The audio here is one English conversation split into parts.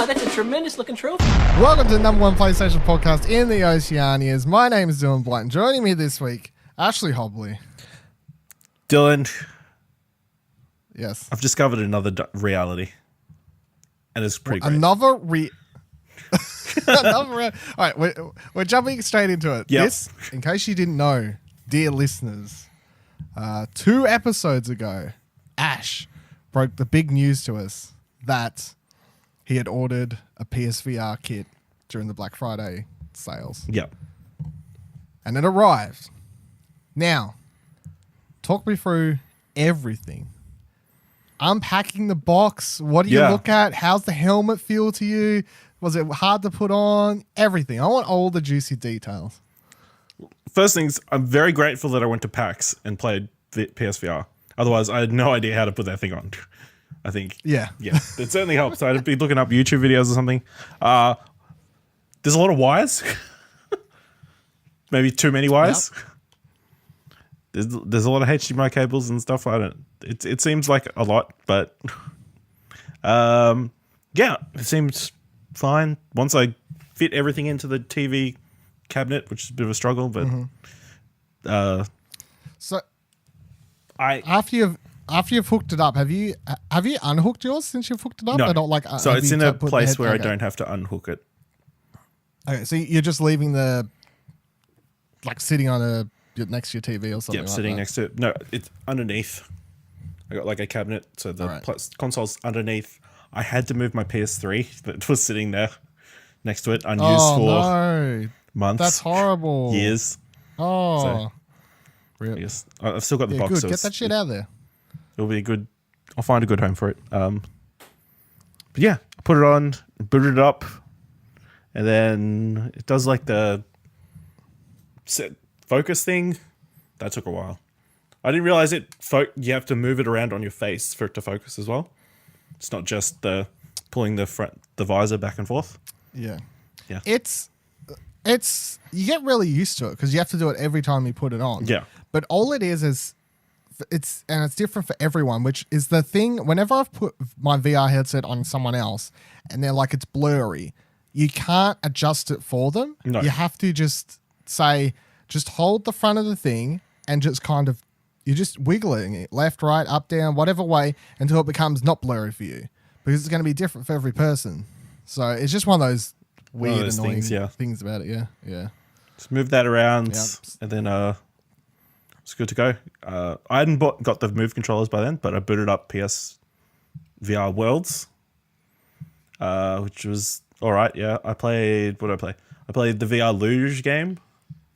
that's a tremendous looking trophy. Welcome to the number one PlayStation podcast in the Oceanias. My name is Dylan Blight, and joining me this week, Ashley Hobley. Dylan, Yes. I've discovered another reality, and it's pretty great. Another All right, we're jumping straight into it. Yep. This, in case you didn't know, dear listeners, 2 episodes ago, Ash broke the big news to us that he had ordered a PSVR kit during the Black Friday sales. Yep. And it arrived. Now, talk me through everything. Unpacking the box. What do you look at? How's the helmet feel to you? Was it hard to put on? Everything. I want all the juicy details. First things, I'm very grateful that I went to PAX and played the PSVR. Otherwise, I had no idea how to put that thing on. I think. Yeah. Yeah. It certainly helps. I'd be looking up YouTube videos or something. There's a lot of wires. Maybe too many wires. Yep. There's a lot of HDMI cables and stuff. It seems like a lot, but yeah, it seems fine. Once I fit everything into the TV cabinet, which is a bit of a struggle, but so after you've hooked it up, have you unhooked yours since you've hooked it up? No. I don't like. So it's in a place where I okay. don't have to unhook it. Okay, so you're just leaving sitting on next to your TV or something. Yep, like sitting that. next to it. No, it's underneath. I got like a cabinet, so the console's underneath. I had to move my PS3 that was sitting there next to it, unused for months. That's horrible. Years. Oh, so, I guess I've still got the box. Good. So Get that shit out of there. It'll be a good. I'll find a good home for it. But yeah, I put it on, booted it up, and then it does like the set focus thing. That took a while. I didn't realize you have to move it around on your face for it to focus as well. It's not just pulling the visor back and forth. Yeah. Yeah. It's you get really used to it because you have to do it every time you put it on. Yeah. But all it is it's different for everyone, which is the thing. Whenever I've put my VR headset on someone else and they're like it's blurry, you can't adjust it for them. No. You have to just hold the front of the thing and just kind of you're just wiggling it left, right, up, down, whatever way until it becomes not blurry for you because it's going to be different for every person. So it's just one of those weird, annoying things about it. Yeah. Just move that around and then it's good to go. I hadn't got the Move controllers by then, but I booted up PS VR Worlds, which was all right. Yeah, I played. What did I play? I played the VR Luge game.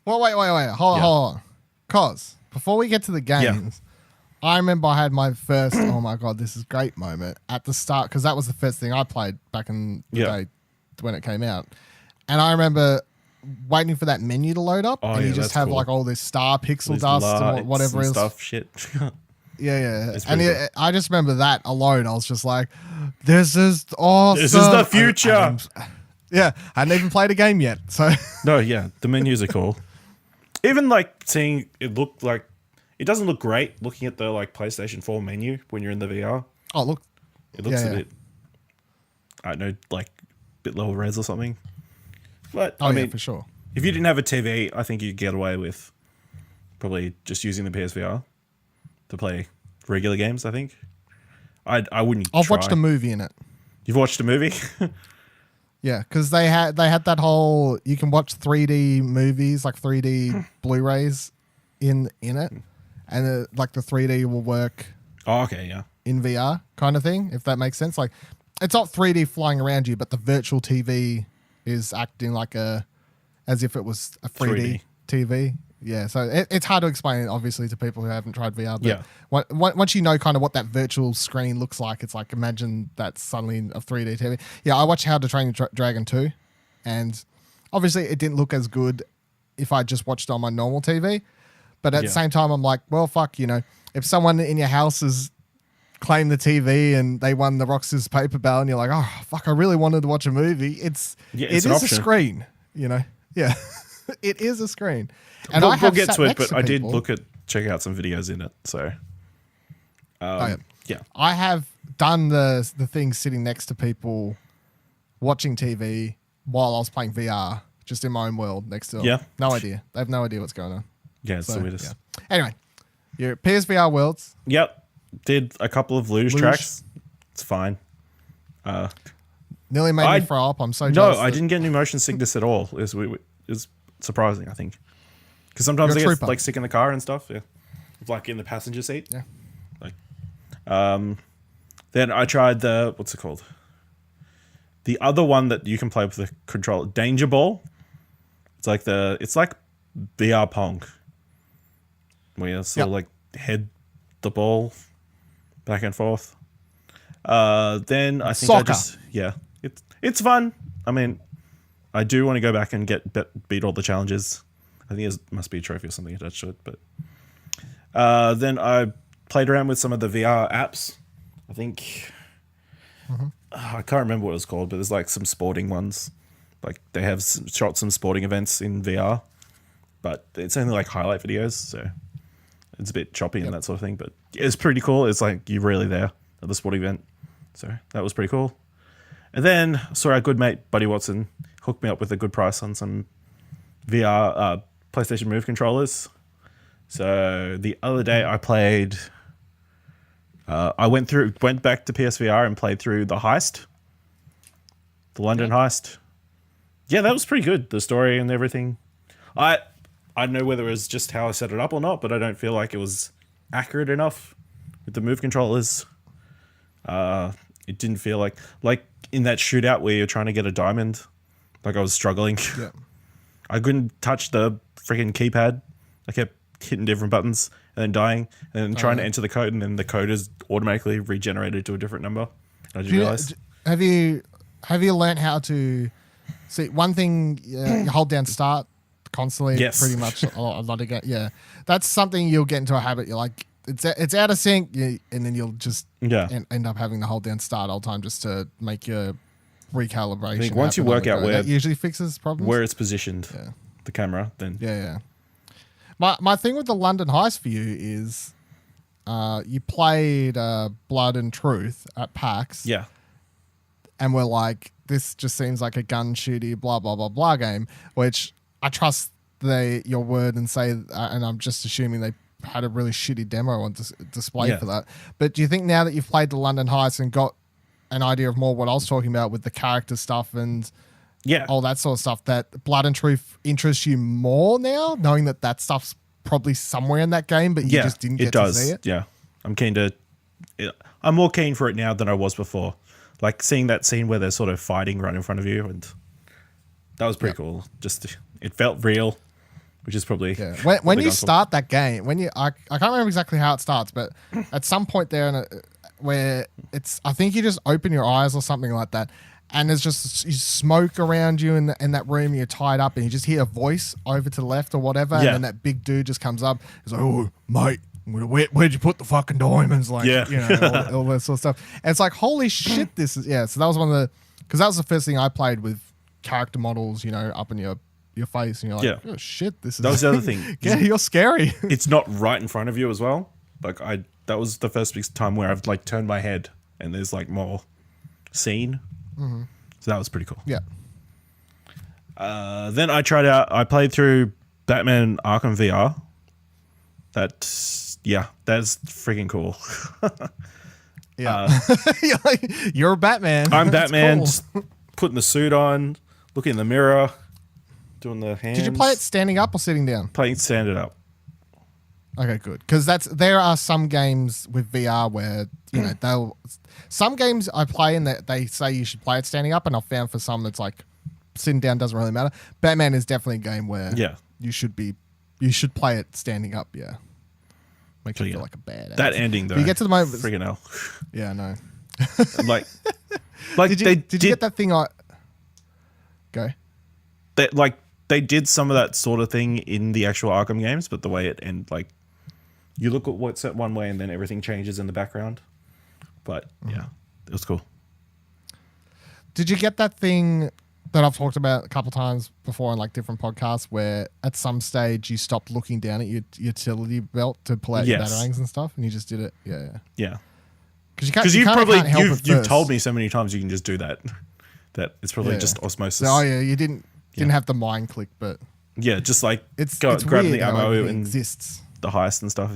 Well, wait. Hold on. Cause before we get to the games, I remember I had my first, oh my God, this is great moment at the start because that was the first thing I played back in the day when it came out. And I remember waiting for that menu to load up and you just have cool. Like all this star pixel dust and whatever else. Stuff, shit. Yeah. And I just remember that alone. I was just like, this is awesome. This is the future. I hadn't even played a game yet. So no, yeah, the menus are cool. Even like seeing it look like it doesn't look great looking at the like PlayStation 4 menu when you're in the VR. Oh, look. It looks a bit, I don't know, like a bit lower res or something. But I mean, for sure. If you didn't have a TV, I think you'd get away with probably just using the PSVR to play regular games, I think. I wouldn't I've watched a movie in it. You've watched a movie? Yeah, because they had that whole you can watch 3D movies like 3D Blu-rays in it, and like the 3D will work. Oh, okay, yeah. In VR kind of thing, if that makes sense. Like it's not 3D flying around you, but the virtual TV is acting like as if it was a 3D TV. Yeah, so it's hard to explain, obviously, to people who haven't tried VR. But once you know kind of what that virtual screen looks like, it's like imagine that's suddenly a 3D TV. Yeah, I watched How to Train Your Dragon 2, and obviously it didn't look as good if I just watched it on my normal TV. But at the same time, I'm like, well, fuck, if someone in your house has claimed the TV and they won the Roxas paper ballot and you're like, oh, fuck, I really wanted to watch a movie. It is a screen, Yeah. It is a screen. And we'll get to it, but I did check out some videos in it. So, yeah. I have done the thing sitting next to people watching TV while I was playing VR, just in my own world next to them. Yeah. No idea. They have no idea what's going on. Yeah, it's the weirdest. Yeah. Anyway, your PSVR worlds. Yep. Did a couple of luge tracks. It's fine. Nearly made me throw up. I'm so No, jealous. I didn't get any motion sickness at all. It was surprising, I think. Because sometimes I get like sick in the car and stuff. Yeah. Like in the passenger seat. Yeah. Like, then I tried the, what's it called? The other one that you can play with the controller, Danger Ball. It's like VR Pong. Where you sort of like head the ball back and forth. Then I think Soccer. It's fun. I mean, I do want to go back and beat all the challenges. I think there must be a trophy or something attached to it. But then I played around with some of the VR apps. I think I can't remember what it was called, but there's like some sporting ones. Like they have shot some sporting events in VR, but it's only like highlight videos, so it's a bit choppy and that sort of thing. But it's pretty cool. It's like you're really there at the sporting event, so that was pretty cool. And then saw our good mate Buddy Watson hooked me up with a good price on some VR PlayStation Move controllers. So the other day I played. I went back to PSVR and played through the Heist, the London Heist. Yeah, that was pretty good. The story and everything. I don't know whether it was just how I set it up or not, but I don't feel like it was accurate enough with the Move controllers. It didn't feel like in that shootout where you're trying to get a diamond, like I was struggling. Yeah. I couldn't touch the freaking keypad. I kept hitting different buttons and then dying and then trying to enter the code, and then the code is automatically regenerated to a different number. I didn't realize. Have you learned how to see one thing? You hold down start constantly. Yes. Pretty much a lot of that's something you'll get into a habit. You're like it's out of sync, and then you'll just end up having to hold down start all the time just to make your recalibration. I think once you work out where that usually fixes problems, where it's positioned, the camera, then yeah. My thing with the London Heist for you is you played Blood and Truth at PAX. Yeah. And we're like, this just seems like a gun shooty, blah, blah, blah, blah game, which I trust your word and say, and I'm just assuming they had a really shitty demo on display for that. But do you think now that you've played the London Heist and got an idea of more what I was talking about with the character stuff and all that sort of stuff, that Blood and Truth interests you more now, knowing that stuff's probably somewhere in that game, but you just didn't get to see it? Yeah. I'm more keen for it now than I was before. Like seeing that scene where they're sort of fighting right in front of you, and that was pretty cool. Just it felt real, which is probably when you start that game. I can't remember exactly how it starts, but at some point there, where I think you just open your eyes or something like that, and there's just smoke around you in that room. And you're tied up, and you just hear a voice over to the left or whatever, and then that big dude just comes up. He's like, "Oh, mate, where'd you put the fucking diamonds?" Like, all that sort of stuff. And it's like, holy shit, this is So that was because that was the first thing I played with character models, up in your face, and you're like, oh shit, this is. That was the other thing. Yeah, you're scary. It's not right in front of you as well. Like that was the first big time where I've like turned my head and there's like more scene. Mm-hmm. So that was pretty cool. Yeah. Then I played through Batman Arkham VR. That's freaking cool. Yeah. You're Batman. I'm Batman, cool. Just putting the suit on, looking in the mirror, doing the hands. Did you play it standing up or sitting down? Playing standing up. Okay, good. Because there are some games with VR where some games I play and they say you should play it standing up, and I've found for some that's like sitting down doesn't really matter. Batman is definitely a game where you should play it standing up. Yeah, makes you feel like a badass. That ending though, you get to the moment, freaking hell. Yeah, I know. like did you get that thing? Go. They did some of that sort of thing in the actual Arkham games, but the way it ended, like you look at what's set one way and then everything changes in the background. But yeah, it was cool. Did you get that thing that I've talked about a couple times before on like different podcasts, where at some stage you stopped looking down at your utility belt to pull out your batarangs and stuff, and you just did it? Yeah. Yeah. Because you've told me so many times you can just do that. that it's probably just osmosis. So, you didn't have the mind click, but yeah, just like it's grabbing weird the ammo and exists. the heist and stuff.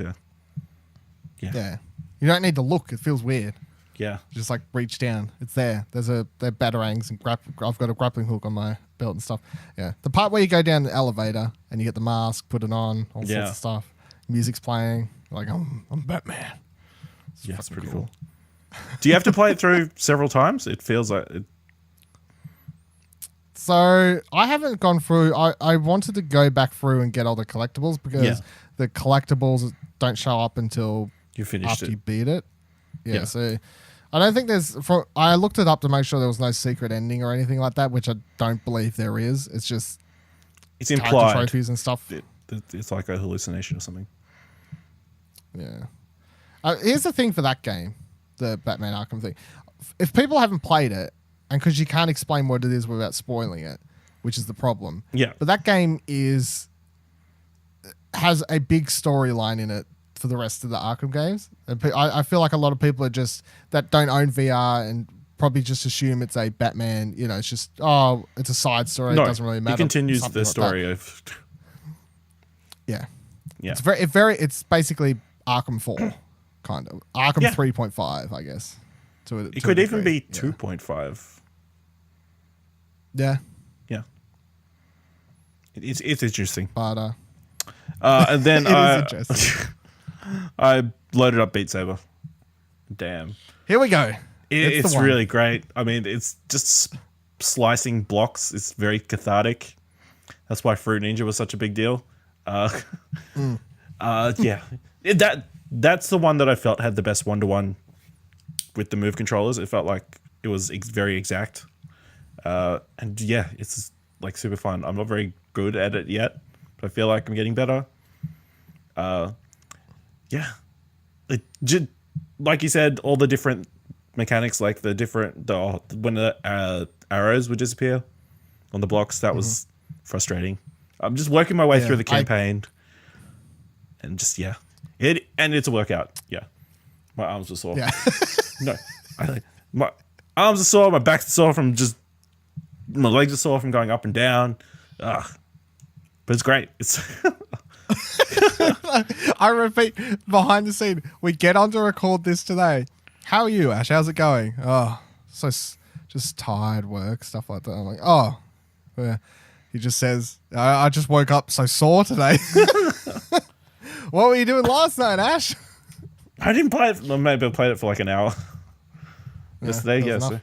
Yeah. You don't need to look. It feels weird. Yeah. Just like reach down. It's there. They're batarangs and I've got a grappling hook on my belt and stuff. Yeah. The part where you go down the elevator and you get the mask, put it on, all sorts of stuff. Music's playing. Like I'm Batman. It's pretty cool. Do you have to play it through several times? It feels like it. So I haven't gone through. I wanted to go back through and get all the collectibles because the collectibles don't show up until you finished after it. you beat it. Yeah. So I don't think there's. I looked it up to make sure there was no secret ending or anything like that, which I don't believe there is. It's just it's implied trophies and stuff. It's like a hallucination or something. Yeah. Here's the thing for that game, the Batman Arkham thing. If people haven't played it, and because you can't explain what it is without spoiling it, which is the problem. Yeah. But that game has a big storyline in it for the rest of the Arkham games. And I feel like a lot of people are just that don't own VR and probably just assume it's a Batman. You know, it's just it's a side story. No, it doesn't really matter. It continues Something the like story that. of. Yeah. Yeah. It's basically Arkham 4, kind of Arkham 3.5, I guess. It could even be 2.5. Yeah. Yeah. It's interesting. But and then interesting. I loaded up Beat Saber. Damn. Here we go. It's really great. I mean, it's just slicing blocks. It's very cathartic. That's why Fruit Ninja was such a big deal. Yeah. That's the one that I felt had the best one-to-one with the move controllers. It felt like it was very exact. And yeah, it's like super fun. I'm not very good at it yet, but I feel like I'm getting better. Yeah. Like you said, all the different mechanics, like when the arrows would disappear on the blocks, that was frustrating. I'm just working my way through the campaign, and just it's a workout. Yeah, my arms are sore. Yeah. No, my arms are sore. My back's sore from my legs are sore from going up and down. But it's great. It's. I repeat, behind the scene, we get on to record this today. How are you, Ash? How's it going? Oh, so just tired, work, stuff like that. I'm like, oh, yeah. He just says, I just woke up so sore today. What were you doing last night, Ash? I didn't play it. Maybe I played it for like an hour. Yesterday, yeah. So.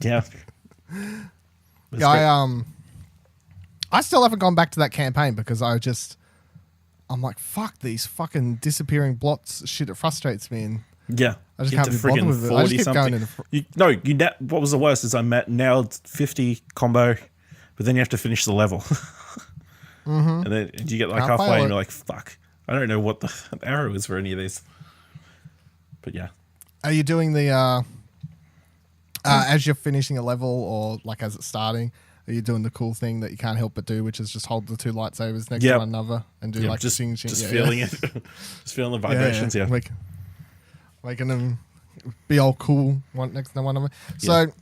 Yeah. I still haven't gone back to that campaign because I'm like, fuck these fucking disappearing blots shit. It frustrates me. And yeah. I just can't be bothered with it. I just keep going what was the worst is I nailed 50 combo, but then you have to finish the level. And then you get like halfway and you're like, fuck, I don't know what the arrow is for any of these. But yeah. Are you doing the, as you're finishing a level or like as it's starting, are you doing the cool thing that you can't help but do, which is just hold the two lightsabers next to one another and do like just feeling it. Just feeling the vibrations, Making them be all cool one next to one of them. So,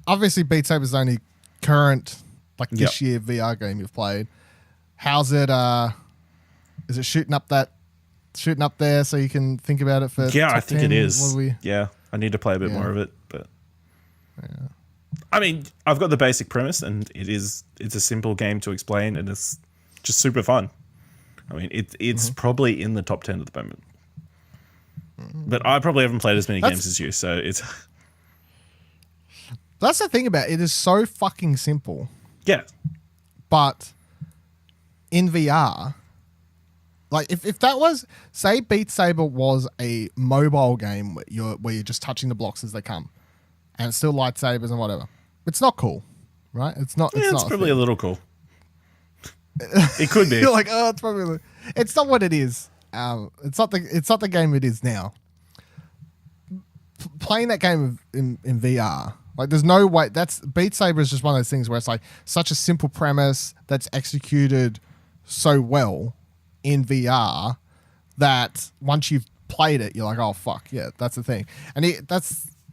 obviously Beat Saber's the only current, like this year VR game you've played. How's it, is it shooting up there so you can think about it for I think 10? it is. Yeah, I need to play a bit more of it, but I mean, I've got the basic premise, and it's a simple game to explain, and it's just super fun. I mean, it's probably in the top 10 at the moment. But I probably haven't played as many games as you, so it's... That's the thing about it. It is so fucking simple. Yeah. But in VR, like if that was, say Beat Saber was a mobile game where you're just touching the blocks as they come, and it's still lightsabers and whatever. It's not cool, right? It's not. It's probably a little cool. It could be. You're like, oh, it's probably. It's not what it is. It's not the game it is now. Playing that game in VR, like there's no way. That's Beat Saber is just one of those things where it's like such a simple premise that's executed so well in VR that once you've played it, you're like, oh fuck yeah, that's the thing. And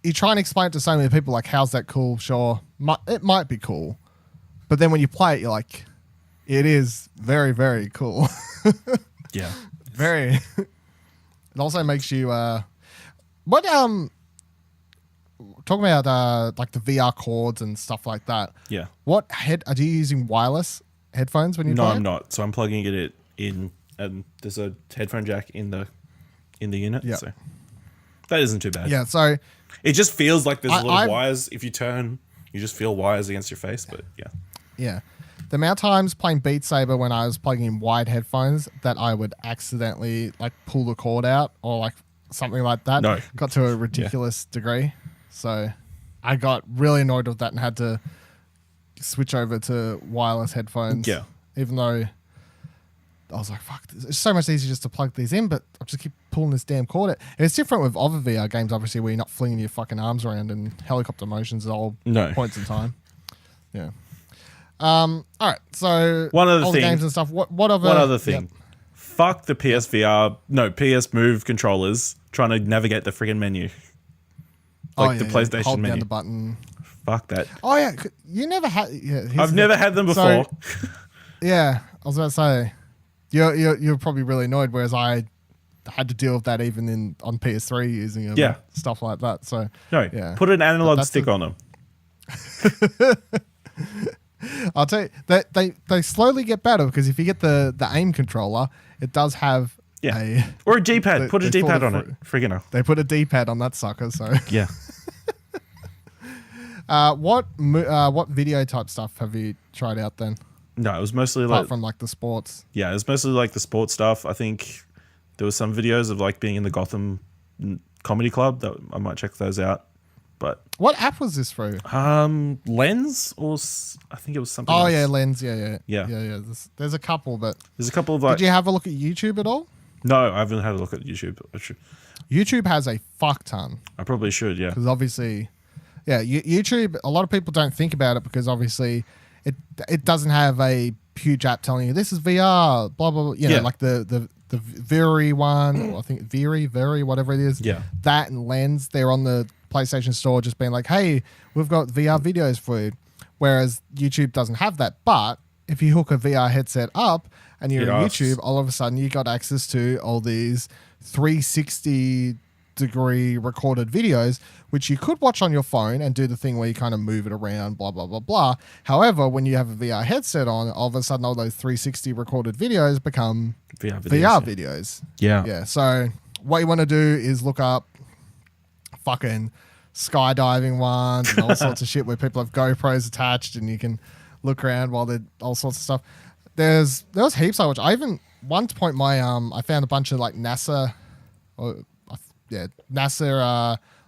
you try and explain it to so many people, like, how's that cool? Sure, it might be cool, but then when you play it, you're like, it is very, very cool. Yeah, very. It also makes you what talking about like the VR cords and stuff like that. Yeah. What are you using wireless headphones when you No, play? I'm not. So I'm plugging it in, and there's a headphone jack in the unit. Yeah. So that isn't too bad. Yeah. So It just feels like there's a lot of wires. If you turn, you just feel wires against your face. But yeah. yeah, the amount of times playing Beat Saber when I was plugging in wired headphones that I would accidentally like pull the cord out or like something like that got to a ridiculous degree. So I got really annoyed with that and had to switch over to wireless headphones. Yeah. Even though I was like, fuck, it's so much easier just to plug these in, but I just keep pulling this damn cord out. And it's different with other VR games, obviously, where you're not flinging your fucking arms around and helicopter motions at all points in time. Yeah. All right. So one other all thing, the games and stuff. What other? One other thing. Yep. Fuck the PSVR. No, PS Move controllers trying to navigate the friggin' menu. Like the PlayStation Hold menu. down the button. Fuck that. Oh yeah, you never had. Yeah, I've never had them before. So, yeah, I was about to say, you're probably really annoyed. Whereas I had to deal with that even on PS3 using them. Yeah. Stuff like that. So No, yeah. Put an analog stick on them. I'll tell you, they slowly get better because if you get the aim controller, it does have or a D-pad. Put a D-pad on it. Friggin' hell. They put a D-pad on that sucker. So yeah. What video type stuff have you tried out then? No, it was mostly Apart like from like the sports. Yeah, it was mostly like the sports stuff. I think there was some videos of like being in the Gotham Comedy Club that I might check those out. But what app was this through? Lens or I think it was something. Oh else. yeah, Lens. Yeah. There's a couple, but there's a couple of like. Did you have a look at YouTube at all? No, I haven't had a look at YouTube. YouTube has a fuck ton. I probably should, yeah. Because obviously, YouTube. A lot of people don't think about it because obviously, it doesn't have a huge app telling you this is VR. Blah blah blah. You know, like the Viri one. Or I think Viri, whatever it is. Yeah. That and Lens. They're on the PlayStation Store, just being like, hey, we've got VR videos for you. Whereas YouTube doesn't have that. But if you hook a VR headset up and you're on YouTube, all of a sudden you got access to all these 360-degree recorded videos, which you could watch on your phone and do the thing where you kind of move it around, blah, blah, blah, blah. However, when you have a VR headset on, all of a sudden all those 360 recorded videos become VR videos. Yeah. Yeah. So what you want to do is look up fucking skydiving ones and all sorts of shit where people have GoPros attached and you can look around while they're all sorts of stuff. There was heaps I watched. I even one point I found a bunch of like NASA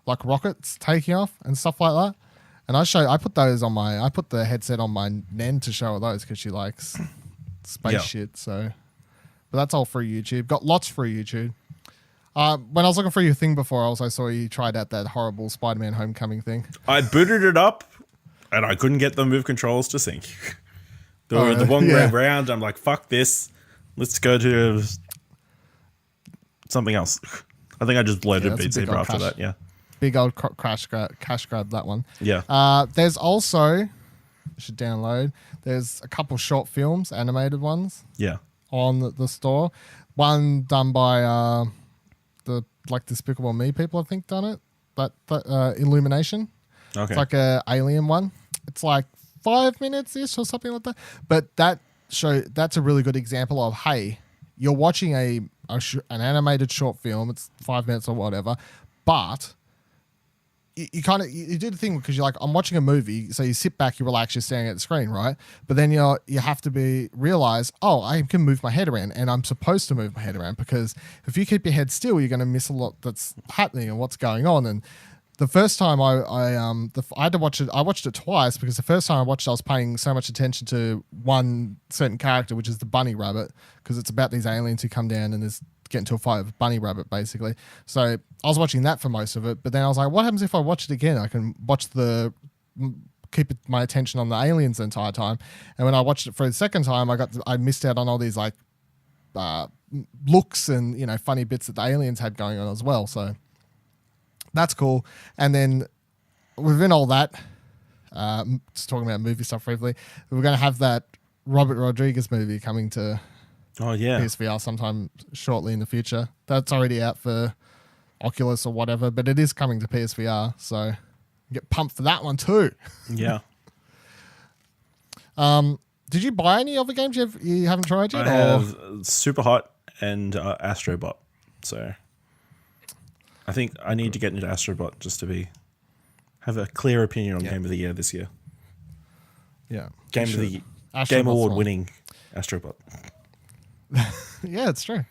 like rockets taking off and stuff like that. And I put the headset on my Nen to show her those because she likes space shit. So, but that's all free YouTube. Got lots free YouTube. When I was looking for your thing before, I also saw you tried out that horrible Spider-Man Homecoming thing. I booted it up, and I couldn't get the move controls to sync. The one way round, I'm like, fuck this. Let's go to something else. I think I just loaded Beat Saber after that, yeah. Big old cash grab, that one. Yeah. There's also, you should download, there's a couple short films, animated ones. Yeah. On the store. One done by... the like Despicable Me people, I think, done it. But Illumination. Okay. It's like a alien one. It's like 5 minutes ish or something like that. But that's a really good example of, hey, you're watching an animated short film. It's 5 minutes or whatever, but you kind of you do the thing because you're like, I'm watching a movie, so you sit back, you relax, you're staring at the screen, right? But then you have to realize, oh, I can move my head around, and I'm supposed to move my head around because if you keep your head still, you're going to miss a lot that's happening and what's going on. And the first time I had to watch it, I watched it twice because the first time I watched it, I was paying so much attention to one certain character, which is the bunny rabbit, because it's about these aliens who come down and there's get into a fight with bunny rabbit basically. So I was watching that for most of it, but then I was like, what happens if I watch it again? I can watch keep my attention on the aliens the entire time. And when I watched it for the second time, I missed out on all these like looks and funny bits that the aliens had going on as well. So That's cool. And then within all that, just talking about movie stuff briefly, we're going to have that Robert Rodriguez movie coming to PSVR sometime shortly in the future. That's already out for Oculus or whatever, but it is coming to PSVR, so get pumped for that one too. Yeah. Did you buy any other games you haven't tried yet? I have Super Hot and Astrobot. So I think I need to get into Astrobot just to have a clear opinion on Game of the Year this year. Yeah. Game Award winning Astrobot. Yeah, it's true.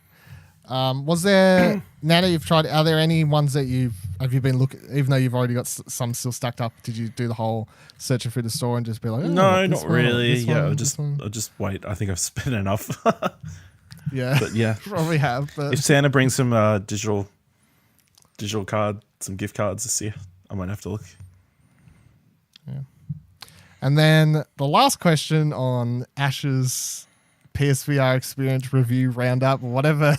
Was there now that you've tried? Are there any ones that have you been looking? Even though you've already got some still stacked up, did you do the whole searching through the store and just be like, no, not really. Yeah, I'll just wait. I think I've spent enough. Yeah, but yeah, probably have. But if Santa brings some digital card, some gift cards this year, I might have to look. Yeah. And then the last question on Ash's PSVR experience review roundup, whatever.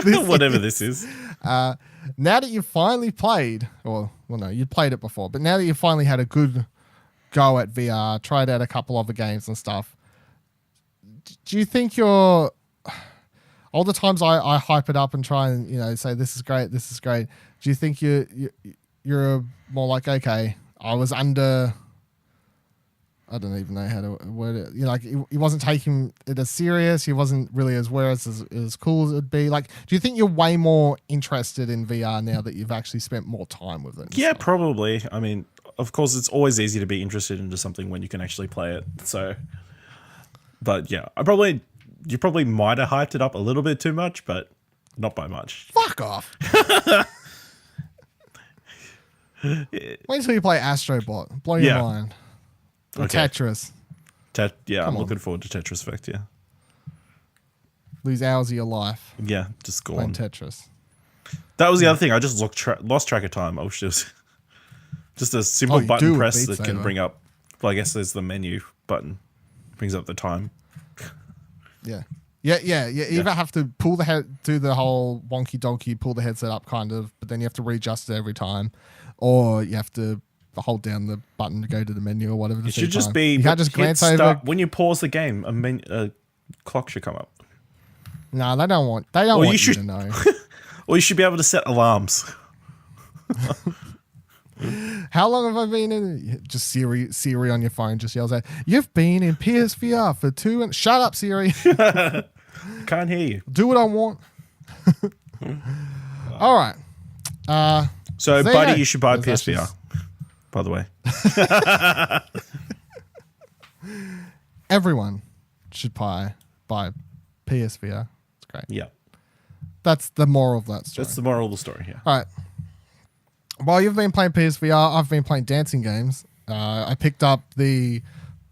Whatever this is. Now that you've finally played, you played it before, but now that you've finally had a good go at VR, tried out a couple other games and stuff, do you think all the times I hype it up and try and say this is great, do you think you're more like, okay, I was under, I don't even know how to word it. Like he wasn't taking it as serious. He wasn't really as cool as it'd be. Like, do you think you're way more interested in VR now that you've actually spent more time with it? Yeah, probably. I mean, of course, it's always easy to be interested into something when you can actually play it. So, but yeah, you probably might have hyped it up a little bit too much, but not by much. Fuck off. Wait until you play Astrobot. Blow your mind. Or Tetris. I'm looking forward to Tetris Effect, yeah. Lose hours of your life. Yeah, just go playing on. Tetris. That was the other thing. I just lost track of time. I was just a simple button press that can bring up. Well, I guess there's the menu button. Brings up the time. Yeah. You either have to pull the head, do the whole wonky donkey, pull the headset up kind of, but then you have to readjust it every time. Or you have to hold down the button to go to the menu or whatever. It should just be. You can't just glance over. When you pause the game, a clock should come up. No, they don't want you to know. Or you should be able to set alarms. How long have I been in? Just Siri on your phone just yells out, "You've been in PSVR for 2 and..." Shut up, Siri. Can't hear you. Do what I want. All right. So, buddy, you should buy PSVR. By the way. Everyone should buy PSVR. It's great. Yeah. That's the moral of that story. That's the moral of the story, yeah. All right. While you've been playing PSVR, I've been playing dancing games. I picked up the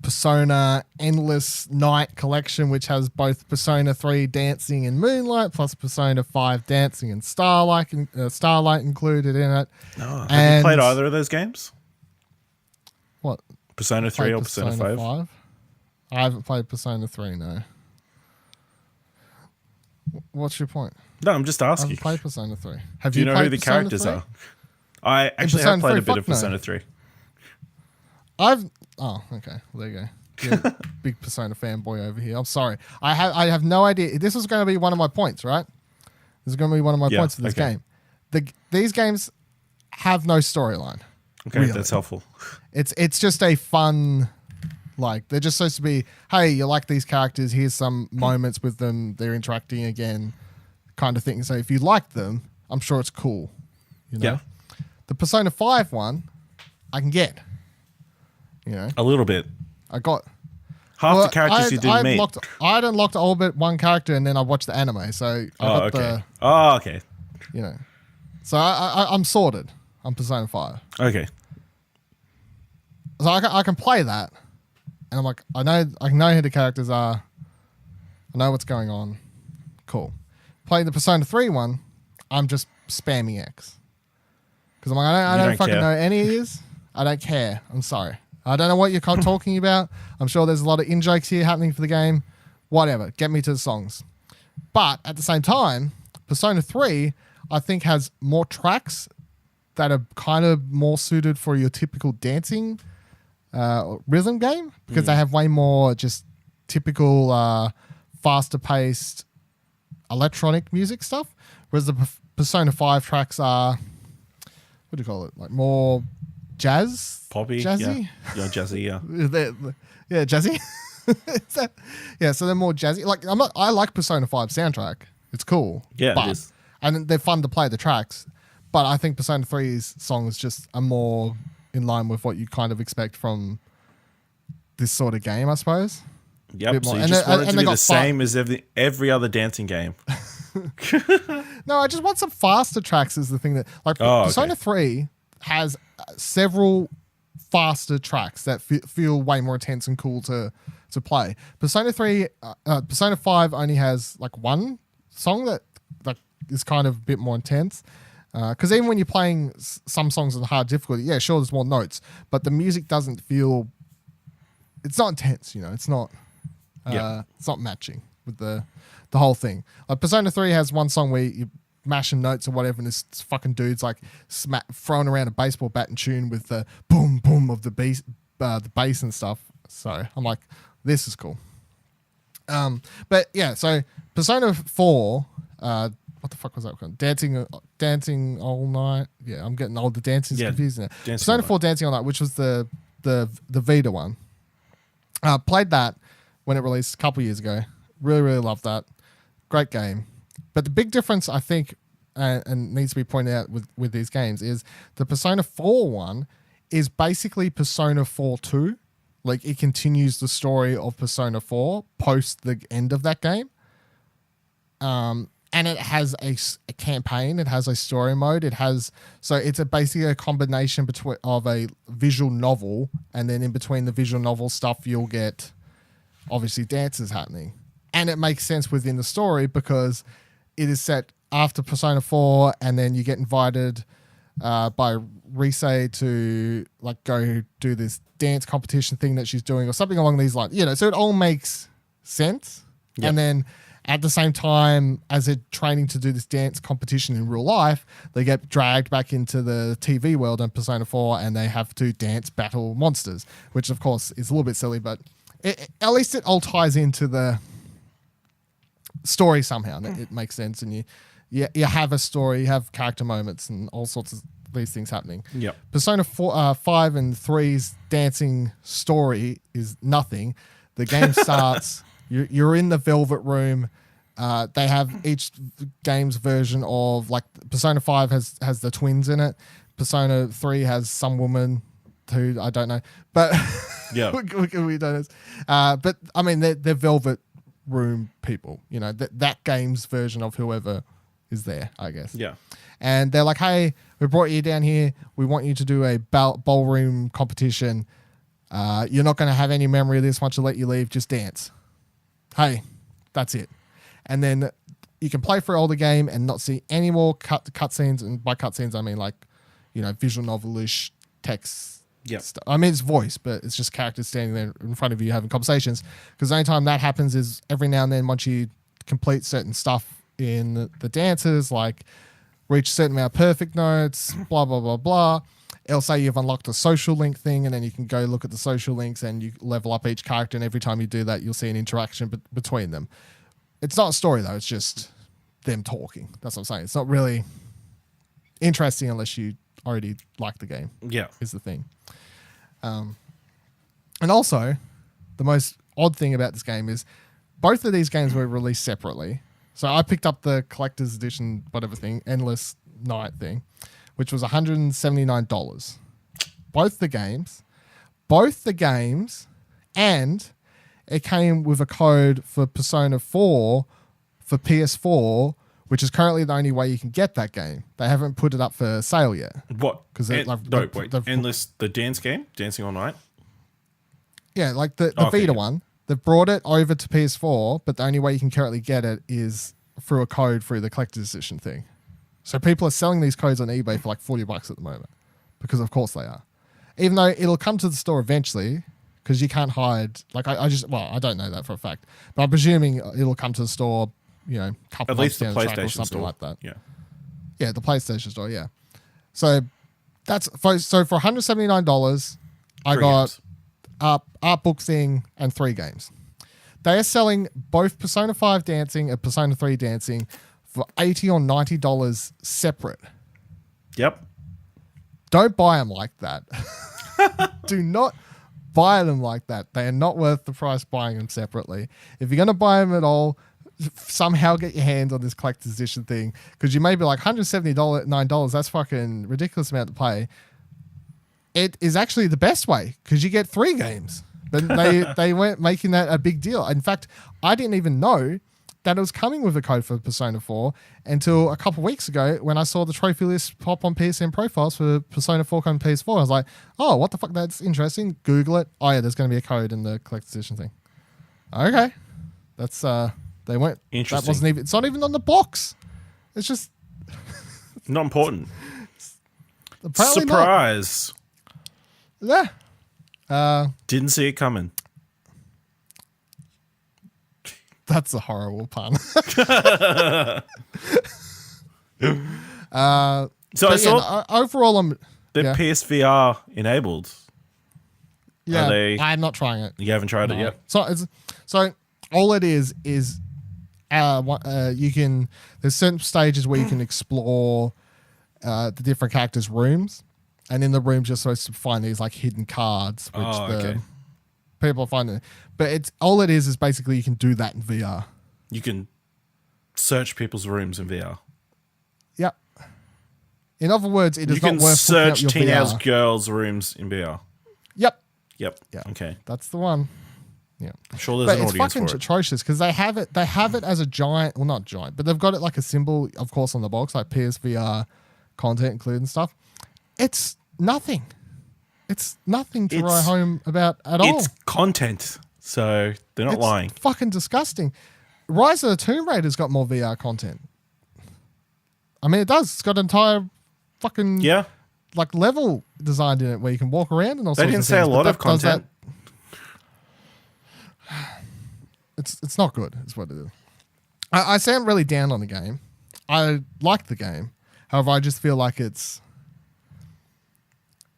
Persona Endless Night collection, which has both Persona 3 Dancing and Moonlight, plus Persona 5 Dancing and Starlight included in it. Oh, have you played either of those games? What? Persona 3 or Persona 5? I haven't played Persona 3, no. What's your point? No, I'm just asking. I haven't played Persona 3. Do you know who the characters are? I actually have played a bit of Persona 3. Oh, okay. Well, there you go. You're a big Persona fanboy over here. I'm sorry. I have no idea. This was going to be one of my points, right? This is going to be one of my points for this game. These games have no storyline. Okay, really. That's helpful. It's just a fun, like, they're just supposed to be, hey, you like these characters, here's some moments with them, they're interacting again, kind of thing. So if you like them, I'm sure it's cool. You know? Yeah. The Persona 5 one, I can get. You know? A little bit. I got... Half the characters you didn't meet. I'd unlocked all but one character and then I watched the anime, so I got okay. You know. So I'm sorted on Persona 5. Okay. So I can play that, and I'm like, I know who the characters are. I know what's going on. Cool. Playing the Persona 3 one, I'm just spamming X. Because I'm like, I don't fucking know any of these. I don't care. I'm sorry. I don't know what you're talking about. I'm sure there's a lot of in-jokes here happening for the game. Whatever. Get me to the songs. But at the same time, Persona 3, I think, has more tracks that are kind of more suited for your typical dancing rhythm game because they have way more just typical faster paced electronic music stuff, whereas the Persona 5 tracks are, what do you call it, like more poppy, jazzy, yeah, jazzy, yeah, jazzy. Yeah, so they're more jazzy. Like I like Persona 5 soundtrack, it's cool, yeah, it is. And they're fun to play the tracks, but I think Persona 3's songs just are more in line with what you kind of expect from this sort of game, I suppose. Yep. So you just want it to be the same as every other dancing game. No, I just want some faster tracks is the thing that... Like, Persona 3 has several faster tracks that feel way more intense and cool to play. Persona 5 only has like one song that is kind of a bit more intense. Because even when you're playing some songs on hard difficulty, yeah, sure, there's more notes, but the music doesn't feel... It's not intense, you know. It's not... It's not matching with the whole thing. Like Persona 3 has one song where you're mashing notes or whatever, and this fucking dude's like throwing around a baseball bat in tune with the boom boom of the bass and stuff. So I'm like, this is cool. But yeah, so Persona 4, what the fuck was that called? Dancing All Night. Yeah, I'm getting old. The dancing's confusing now. Persona 4 Dancing All Night, which was the Vita one. Played that when it released a couple years ago. Really, really loved that. Great game. But the big difference, I think, and needs to be pointed out with these games, is the Persona 4 one is basically Persona 4 2. Like, it continues the story of Persona 4 post the end of that game. And it has a campaign. It has a story mode. So it's basically a combination of a visual novel, and then in between the visual novel stuff, you'll get obviously dances happening. And it makes sense within the story because it is set after Persona 4, and then you get invited by Rise to like go do this dance competition thing that she's doing or something along these lines. You know, so it all makes sense. Yep. And then at the same time as they're training to do this dance competition in real life, they get dragged back into the TV world in Persona 4 and they have to dance battle monsters, which of course is a little bit silly, but at least it all ties into the story somehow. It makes sense, and you have a story, you have character moments and all sorts of these things happening. Yep. Persona 5 and 3's dancing story is nothing. The game starts... You're in the Velvet Room. They have each game's version of, like, Persona 5 has the twins in it. Persona 3 has some woman who I don't know, but yeah, we don't know. But I mean, they're Velvet Room people. You know, that game's version of whoever is there, I guess. Yeah. And they're like, hey, we brought you down here. We want you to do a ballroom competition. You're not going to have any memory of this once you let you leave. Just dance. Hey, that's it. And then you can play through all the game and not see any more cutscenes. And by cutscenes, I mean, like, you know, visual novel-ish text stuff. I mean, it's voice, but it's just characters standing there in front of you having conversations. Because the only time that happens is every now and then once you complete certain stuff in the dances, like reach a certain amount of perfect notes, blah, blah, blah, blah. It'll say you've unlocked a social link thing, and then you can go look at the social links and you level up each character, and every time you do that, you'll see an interaction between them. It's not a story, though. It's just them talking. That's what I'm saying. It's not really interesting unless you already like the game. Yeah. Is the thing. And also, the most odd thing about this game is both of these games were released separately. So I picked up the collector's edition, whatever thing, Endless Night thing, which was $179. Both the games, and it came with a code for Persona 4 for PS4, which is currently the only way you can get that game. They haven't put it up for sale yet. What? Because Endless, the dance game, Dancing All Night? Yeah, like the Vita one. They've brought it over to PS4, but the only way you can currently get it is through a code through the collector's edition thing. So people are selling these codes on eBay for like $40 at the moment, because of course they are. Even though it'll come to the store eventually, because you can't hide. Like I don't know that for a fact, but I'm presuming it'll come to the store, you know, couple at least the down the track PlayStation or something store. like that. Yeah, the PlayStation store. Yeah. So So for $179, I 3 got games. art book thing and 3 games. They are selling both Persona 5 Dancing and Persona 3 Dancing for $80 or $90 separate. Yep. Don't buy them like that. Do not buy them like that. They are not worth the price buying them separately. If you're going to buy them at all, somehow get your hands on this collector's edition thing, because you may be like $179, that's fucking ridiculous amount to pay. It is actually the best way because you get 3 games. But they weren't making that a big deal. In fact, I didn't even know that it was coming with a code for Persona 4 until a couple of weeks ago when I saw the trophy list pop on PSN profiles for Persona 4 coming PS4. I was like, oh, what the fuck? That's interesting. Google it. Oh yeah, there's going to be a code in the collector's edition thing. Okay, that's they went. Interesting. That wasn't even. It's not even on the box. It's just not important. Apparently Surprise. Not. Yeah. Didn't see it coming. That's a horrible pun. So I saw overall, they're PSVR enabled. Yeah, I'm not trying it. You haven't tried it yet? So all it is you can. There's certain stages where you can explore the different characters' rooms, and in the rooms you're supposed to find these like hidden cards, which people find it. But it's all it is basically you can do that in VR. You can search people's rooms in VR. Yep. In other words, it is not worth You can search your teenage VR. girls' rooms in VR. Yep. Yep. Yeah. Okay. That's the one. Yeah. I'm sure there's an it's audience fucking for it. atrocious because they have it as a giant, well, not giant, but they've got it like a symbol, of course, on the box, like PSVR content included and stuff. It's nothing. It's nothing to write home about at all. It's content, so they're not lying. Fucking disgusting. Rise of the Tomb Raider's got more VR content. I mean, it does. It's got an entire fucking like level designed in it where you can walk around and all sorts of things. They didn't say a lot of content. It's not good, is what it is. I sound really down on the game. I like the game. However, I just feel like it's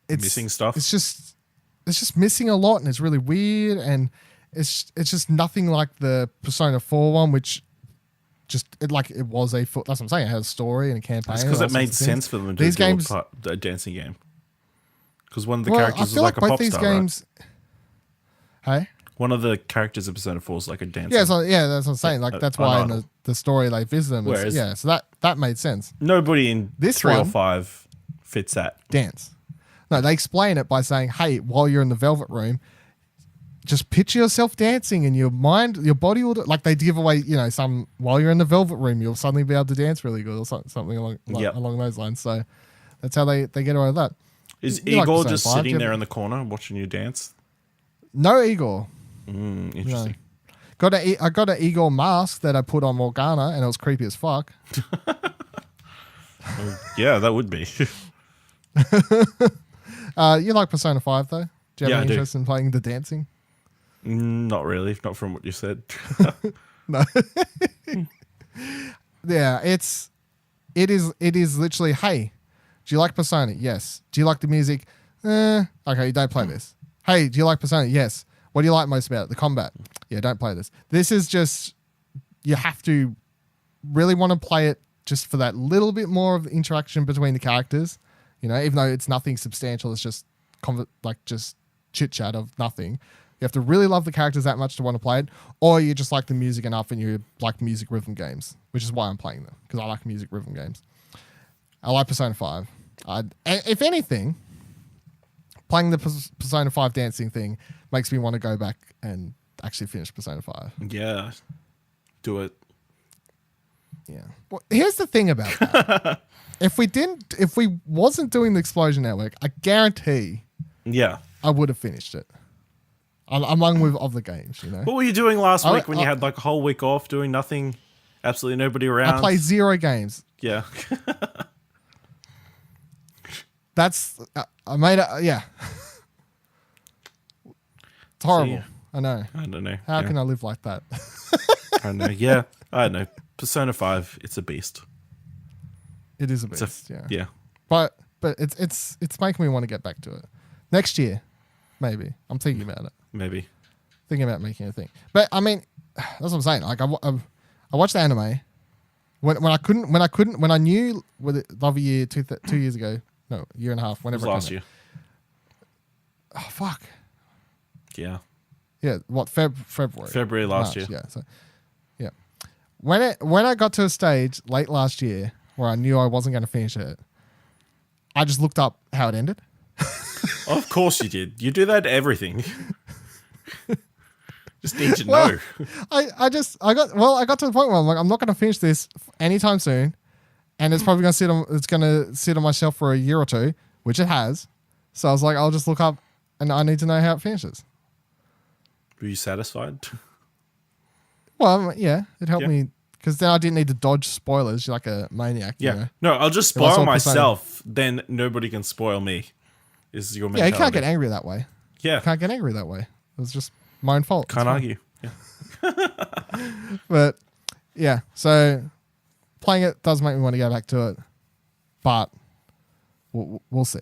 missing stuff. It's just missing a lot, and it's really weird, and it's just nothing like the Persona 4 one, which it was a that's what I'm saying. It had a story and a campaign. It's because it made sense for them to these do games, a dancing game. Because one of the characters is like a pop star, games, right? Hey? One of the characters in Persona 4 is like a dancer. Yeah, that's what I'm saying. Like that's why in the story they visit them. So that made sense. Nobody in this 3 or 5 fits that. Dance. No, they explain it by saying, hey, while you're in the Velvet Room, just picture yourself dancing and your body will, like they give away, while you're in the Velvet Room, you'll suddenly be able to dance really good or something along those lines. So that's how they get away with that. Is Igor just sitting there in the corner watching you dance? No Igor. Interesting. No. I got an Igor mask that I put on Morgana and it was creepy as fuck. Yeah, that would be. You like Persona 5 though? Do you have any interest in playing the dancing? Not really, not from what you said. No. Yeah, it is literally, hey, do you like Persona? Yes. Do you like the music? Okay, you don't play this. Hey, do you like Persona? Yes. What do you like most about it? The combat. Yeah, don't play this. This is just, you have to really want to play it just for that little bit more of interaction between the characters. Even though it's nothing substantial, it's just just chit chat of nothing. You have to really love the characters that much to want to play it, or you just like the music enough and you like music rhythm games, which is why I'm playing them, because I like music rhythm games. I like Persona 5. If anything, playing the Persona 5 dancing thing makes me want to go back and actually finish Persona 5. Yeah, do it. Yeah. Well, here's the thing about that. If we wasn't doing the Explosion Network, I guarantee I would have finished it. Along with other games, What were you doing last week when you had like a whole week off doing nothing? Absolutely nobody around? I played 0 games. Yeah. I made it, yeah. It's horrible. See, I know. I don't know. How can I live like that? I don't know. Yeah, I don't know. Persona 5, it's a beast. It is a beast, yeah. Yeah. But but it's making me want to get back to it next year, maybe. I'm thinking about it. Maybe Thinking about making a thing. But I mean, that's what I'm saying. Like I watched the anime when I knew with it the other year 2 years ago. No, a year and a half. Whenever it was last year. Oh fuck. Yeah. Yeah. What February? February last year. Yeah. So yeah. When I got to a stage late last year where I knew I wasn't going to finish it, I just looked up how it ended. Of course you did. You do that to everything. Just need to know. I got to the point where I'm like, I'm not going to finish this anytime soon, and it's probably going to sit on my shelf for a year or two, which it has. So I was like, I'll just look up, and I need to know how it finishes. Were you satisfied? Well, yeah, it helped me because then I didn't need to dodge spoilers like a maniac. Yeah. You know? No, I'll just spoil myself. Then nobody can spoil me. Is your mentality. Yeah, you can't get angry that way. Yeah. You can't get angry that way. It was just my own fault. Can't argue. Yeah. But yeah, so playing it does make me want to go back to it, but we'll see.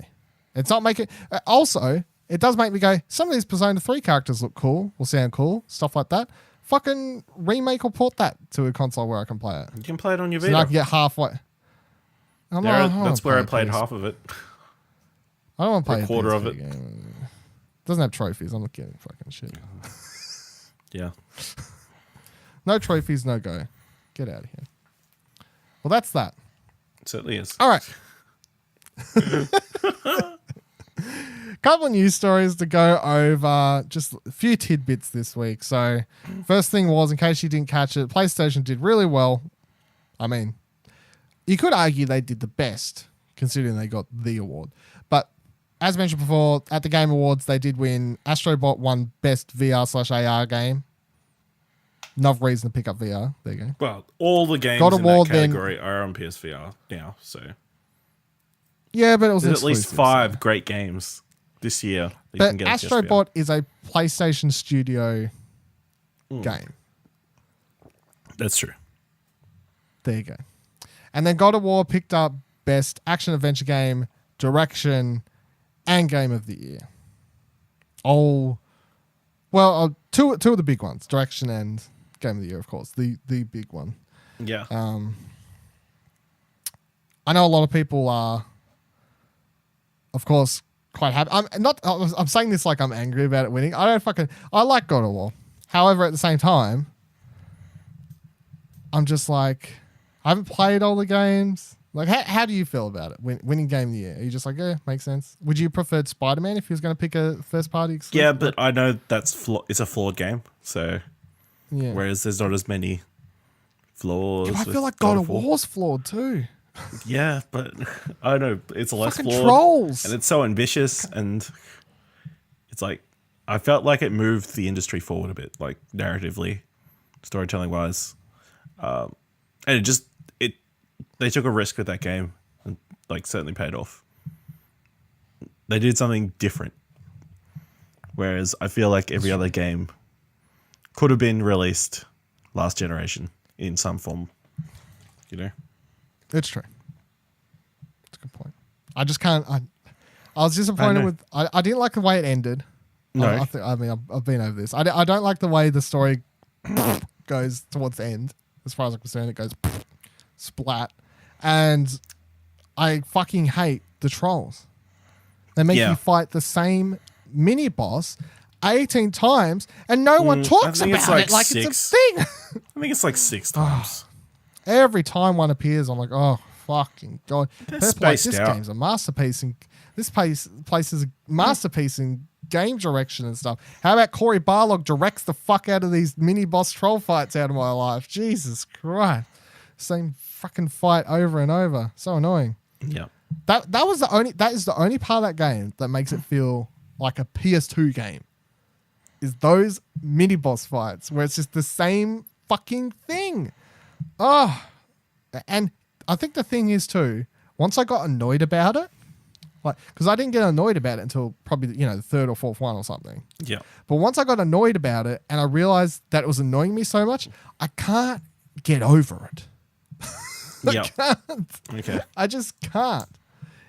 It's not making. Also, it does make me go. Some of these Persona 3 characters look cool. Will sound cool. Stuff like that. Fucking remake or port that to a console where I can play it. You can play it on your So Vita. I can get halfway. That's where I played half of it. I don't want to play a quarter of it. Game. Doesn't have trophies. I'm not getting fucking shit. Yeah. No trophies, no go. Get out of here. Well, that's that. It certainly is. All right. Couple of news stories to go over. Just a few tidbits this week. So, first thing was, in case you didn't catch it, PlayStation did really well. I mean, you could argue they did the best, considering they got the award. But as mentioned before, at the Game Awards, they did win. Astrobot won Best VR/AR game. Enough reason to pick up VR. There you go. Well, all the games God in Award that category are on PSVR now, so yeah, but it was there's at least exclusive, 5 great games this year. That but you can get Astrobot is a PlayStation Studio game. That's true. There you go. And then God of War picked up Best Action Adventure Game, Direction, and Game of the Year. Oh, well, two of the big ones, Direction and Game of the Year, of course, the big one. Yeah. I know a lot of people are, of course, quite happy. I'm saying this like I'm angry about it winning. I like God of War. However, at the same time, I'm just like, I haven't played all the games. Like, how do you feel about it? Winning Game of the Year? Are you just like, yeah, makes sense? Would you prefer Spider-Man if he was going to pick a first-party exclusive? Yeah, but I know it's a flawed game. So, yeah. Whereas there's not as many flaws. I feel like God of War's flawed too. Yeah, but I don't know. It's less Fucking flawed. trolls. And it's so ambitious. And it's like, I felt like it moved the industry forward a bit, like narratively, storytelling-wise. And they took a risk with that game and like certainly paid off. They did something different. Whereas I feel like every other game could have been released last generation in some form. You know? It's true. It's a good point. I just can't. I was disappointed with. I didn't like the way it ended. No. I've been over this. I don't like the way the story goes towards the end. As far as I'm concerned, it goes splat. And I fucking hate the trolls. They make you fight the same mini boss 18 times and no one talks about it like it's a thing. I think it's like 6 times. Every time one appears, I'm like, oh, fucking God. This game's a masterpiece. And this place is a masterpiece in game direction and stuff. How about Cory Barlog directs the fuck out of these mini boss troll fights out of my life? Jesus Christ. Same fucking fight over and over. So annoying. Yeah. That is the only part of that game that makes it feel like a PS2 game. Is those mini boss fights where it's just the same fucking thing. Oh. And I think the thing is too, once I got annoyed about it, like, because I didn't get annoyed about it until probably, the third or fourth one or something. Yeah. But once I got annoyed about it and I realized that it was annoying me so much, I can't get over it. Yeah. I can't. Okay. I just can't.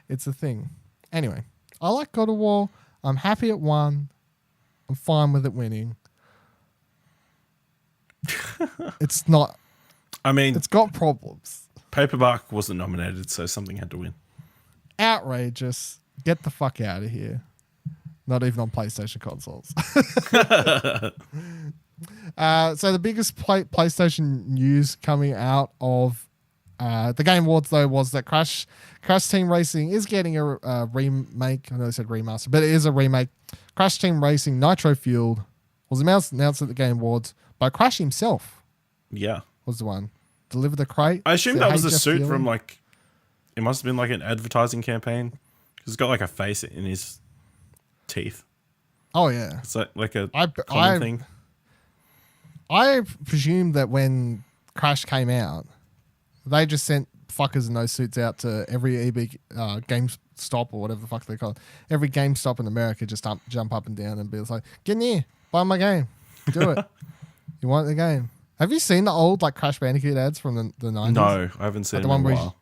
It's a thing. Anyway, I like God of War. I'm happy it won. I'm fine with it winning. It's not. I mean, it's got problems. Paperback wasn't nominated, so something had to win. Outrageous. Get the fuck out of here. Not even on PlayStation consoles. So the biggest PlayStation news coming out of the Game Awards, though, was that Crash Team Racing is getting a remake. I know I said remaster, but it is a remake. Crash Team Racing Nitro Fueled was announced at the Game Awards by Crash himself. Yeah. Was the one. Deliver the crate. I assume that was a suit from like, it must have been like an advertising campaign. Because it's got like a face in his teeth. Oh, yeah. It's like a common thing. I presume that when Crash came out, they just sent fuckers in those suits out to every EB GameStop or whatever the fuck they call it. Every GameStop in America just jump up and down and be like, get in here, buy my game, do it. You want the game? Have you seen the old like Crash Bandicoot ads from the 90s? No, I haven't seen them in a while.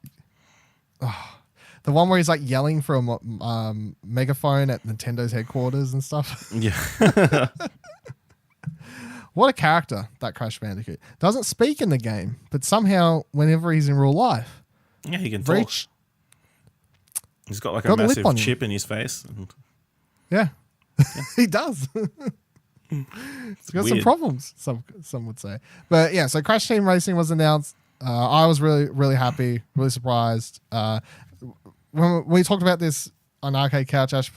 The one where he's like yelling from a megaphone at Nintendo's headquarters and stuff. Yeah. What a character, that Crash Bandicoot. Doesn't speak in the game, but somehow whenever he's in real life. Yeah, he can talk. He's got like a massive chip in his face. Yeah. He does. He's got some problems, some would say. But yeah, so Crash Team Racing was announced. I was really, really happy, really surprised. When we talked about this on Arcade Couch, Ash,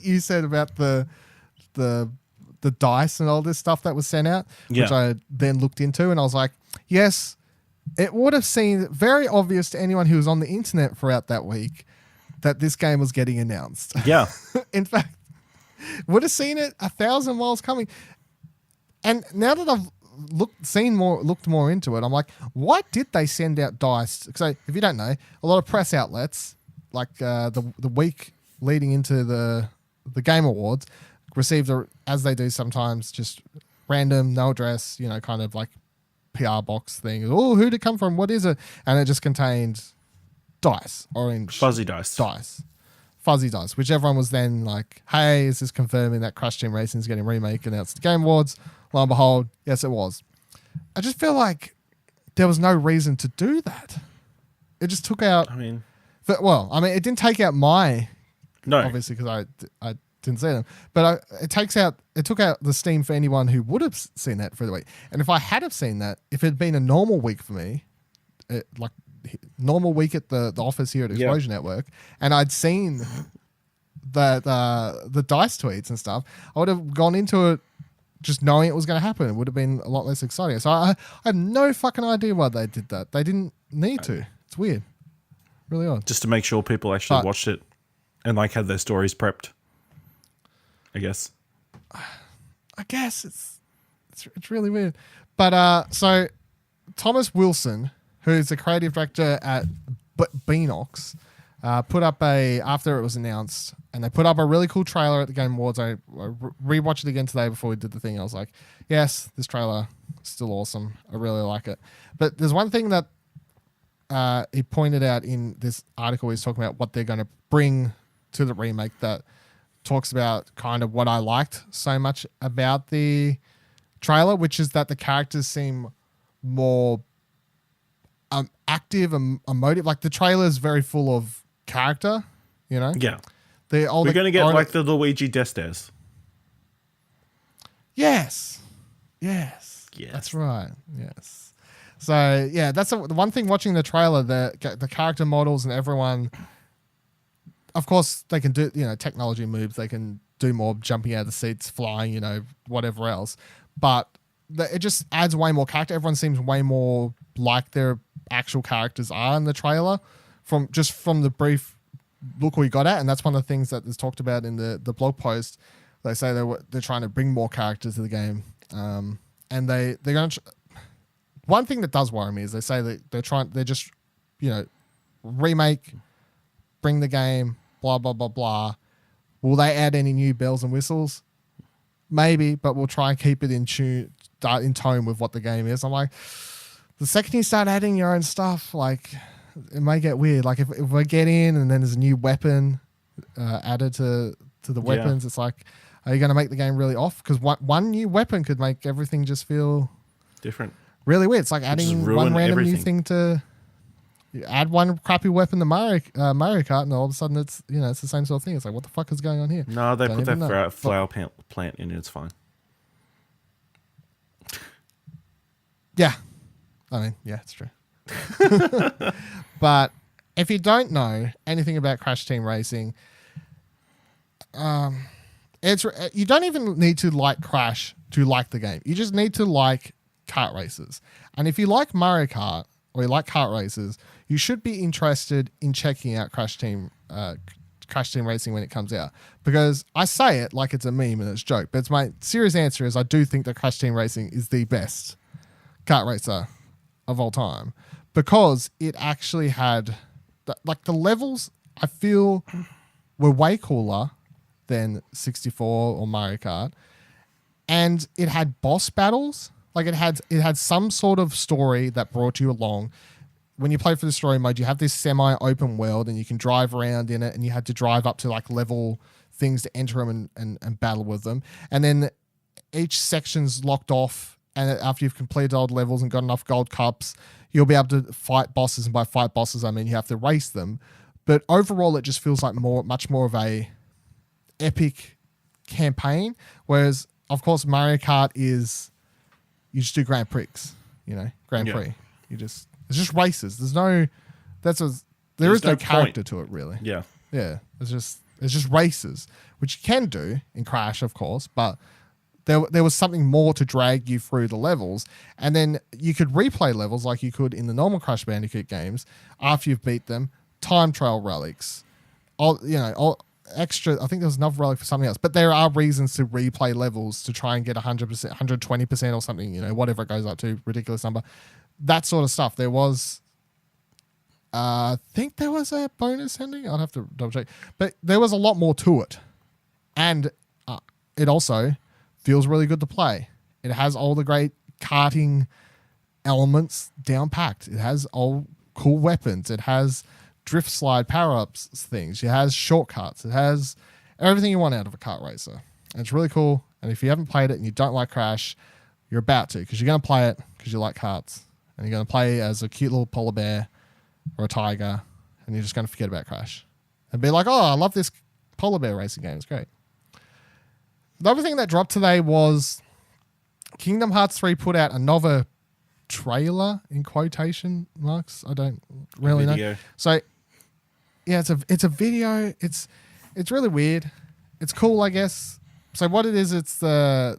you said about the dice and all this stuff that was sent out, which I then looked into, and I was like, yes, it would have seemed very obvious to anyone who was on the internet throughout that week that this game was getting announced. Yeah. In fact, would have seen it 1,000 miles coming. And now that I've looked more into it, I'm like, why did they send out dice? So if you don't know, a lot of press outlets, like the week leading into the Game Awards, received, as they do sometimes, just random, no address, kind of like PR box thing. Oh, who'd it come from? What is it? And it just contained dice, orange. Fuzzy dice. Fuzzy dice, which everyone was then like, hey, is this confirming that Crash Team Racing is getting a remake announced at the Game Awards? Lo and behold, yes, it was. I just feel like there was no reason to do that. It just took out... it didn't take out my... No. Obviously, because I didn't see them. But it took out the steam for anyone who would have seen that for the week. And if I had have seen that, if it had been a normal week for me, like normal week at the office here at Explosion Network, and I'd seen the DICE tweets and stuff, I would have gone into it just knowing it was going to happen. It would have been a lot less exciting. So I have no fucking idea why they did that. They didn't need to. It's weird. Really odd. Just to make sure people actually watched it and like had their stories prepped, I guess. I guess it's really weird. But so Thomas Wilson, who's the creative director at Beanox, put up after it was announced, and they put up a really cool trailer at the Game Awards. I rewatched it again today before we did the thing. I was like, yes, this trailer is still awesome. I really like it. But there's one thing that he pointed out in this article. He's talking about what they're going to bring to the remake that talks about kind of what I liked so much about the trailer, which is that the characters seem more active and emotive. Like the trailer is very full of character, Yeah. We're going to get like the Luigi Destes. Yes. That's right. Yes. So yeah, that's the one thing watching the trailer, the character models and everyone, of course they can do, technology moves. They can do more jumping out of the seats, flying, whatever else. But it just adds way more character. Everyone seems way more like their actual characters are in the trailer from the brief look we got at. And that's one of the things that is talked about in the blog post. They say they're trying to bring more characters to the game. And they're going to... One thing that does worry me is they say that they're just, remake, bring the game, blah, blah, blah, blah. Will they add any new bells and whistles? Maybe, but we'll try and keep it in tone with what the game is. I'm like, the second you start adding your own stuff, like, it may get weird. Like if we get in and then there's a new weapon added to the weapons, it's like, are you going to make the game really off? Because one new weapon could make everything just feel different, really weird. It's like adding one random new thing to. You add one crappy weapon to Mario Kart, and all of a sudden it's it's the same sort of thing. It's like, what the fuck is going on here? No, they put that flower plant in. It's fine. Yeah, I mean, yeah, it's true. But if you don't know anything about Crash Team Racing, you don't even need to like Crash to like the game. You just need to like kart races. And if you like Mario Kart or you like kart races, you should be interested in checking out Crash Team Racing when it comes out. Because I say it like it's a meme and it's a joke, but my serious answer is I do think that Crash Team Racing is the best kart racer of all time, because it actually had the levels I feel were way cooler than 64 or Mario Kart, and it had boss battles. Like it had some sort of story that brought you along. When you play for the story mode, you have this semi-open world and you can drive around in it, and you had to drive up to like level things to enter them and battle with them. And then each section's locked off, and after you've completed all the levels and got enough gold cups, you'll be able to fight bosses. And by fight bosses, I mean you have to race them. But overall, it just feels like much more of a epic campaign. Whereas, of course, Mario Kart is you just do Grand Prix, Grand Prix. It's just races. There's no character to it really. Yeah. Yeah. It's just races, which you can do in Crash, of course, but there was something more to drag you through the levels. And then you could replay levels like you could in the normal Crash Bandicoot games after you've beat them. Time trial relics. All extra. I think there was another relic for something else, but there are reasons to replay levels to try and get 100%, 120% or something, whatever it goes up to, ridiculous number. That sort of stuff. There was, I think there was a bonus ending. I'll have to double check, but there was a lot more to it, and it also feels really good to play. It has all the great karting elements down packed. It has all cool weapons. It has drift slide power-ups things. It has shortcuts. It has everything you want out of a kart racer. And it's really cool. And if you haven't played it and you don't like Crash, you're about to, because you're going to play it because you like karts. And you're going to play as a cute little polar bear or a tiger, and you're just going to forget about Crash. And be like, oh, I love this polar bear racing game. It's great. The other thing that dropped today was Kingdom Hearts 3 put out another trailer, in quotation marks. I don't really know. So yeah, it's a video. It's really weird. It's cool, I guess. So what it is, it's the